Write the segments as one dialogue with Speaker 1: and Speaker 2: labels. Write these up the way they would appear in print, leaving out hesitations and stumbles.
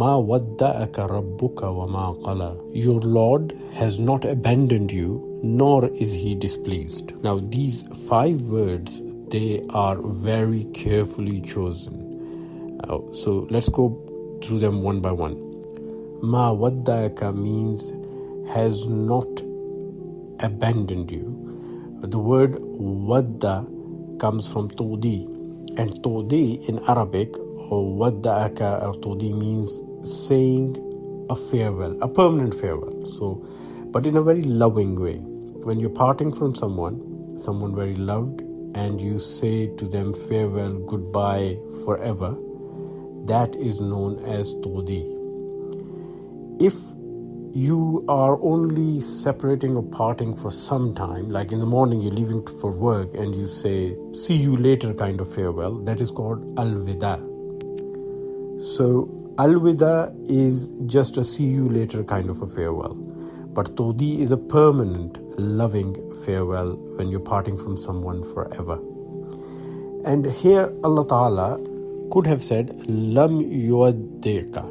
Speaker 1: Ma wadda'aka rabbuka wa ma qala. Your Lord has not abandoned you, nor is he displeased. Now these 5 words, they are very carefully chosen. So let's go through them one by one. Ma wadda'aka means has not abandoned you. The word wadda comes from todi, and todi in Arabic, or wadda'aka or todi, means saying a farewell, a permanent farewell. So, but in a very loving way. When you're parting from someone very loved, and you say to them farewell, goodbye, forever, that is known as todi. If you are only separating or parting for some time, like in the morning you're leaving for work and you say see you later kind of farewell, that is called al-wida. So al-wida is just a see you later kind of a farewell, but todi is a permanent loving farewell when you're parting from someone forever. And here Allah Ta'ala could have said lam yuwaddika,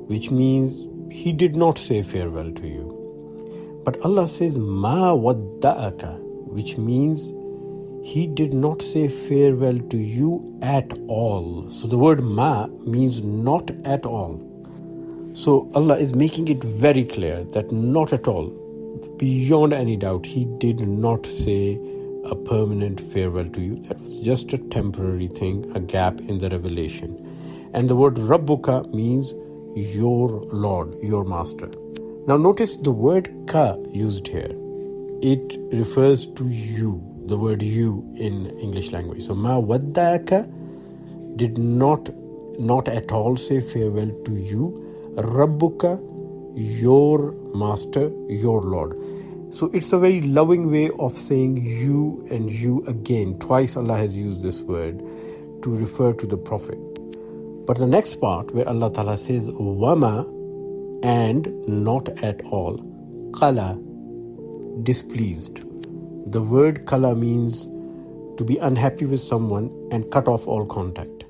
Speaker 1: which means he did not say farewell to you. But Allah says ma wadda'aka, which means he did not say farewell to you at all. So the word ma means not at all. So Allah is making it very clear that not at all, beyond any doubt, he did not say a permanent farewell to you. That was just a temporary thing, a gap in the revelation. And the word Rabbuka means your Lord, your Master. Now notice the word ka used here. It refers to you, the word you in English language. So ma wadda'aka did not at all say farewell to you. Rabbuka, your Master, your Lord. So it's a very loving way of saying you and you again. Twice Allah has used this word to refer to the Prophet. But the next part where Allah Ta'ala says wama, and not at all, qala, displeased. The word qala means to be unhappy with someone and cut off all contact.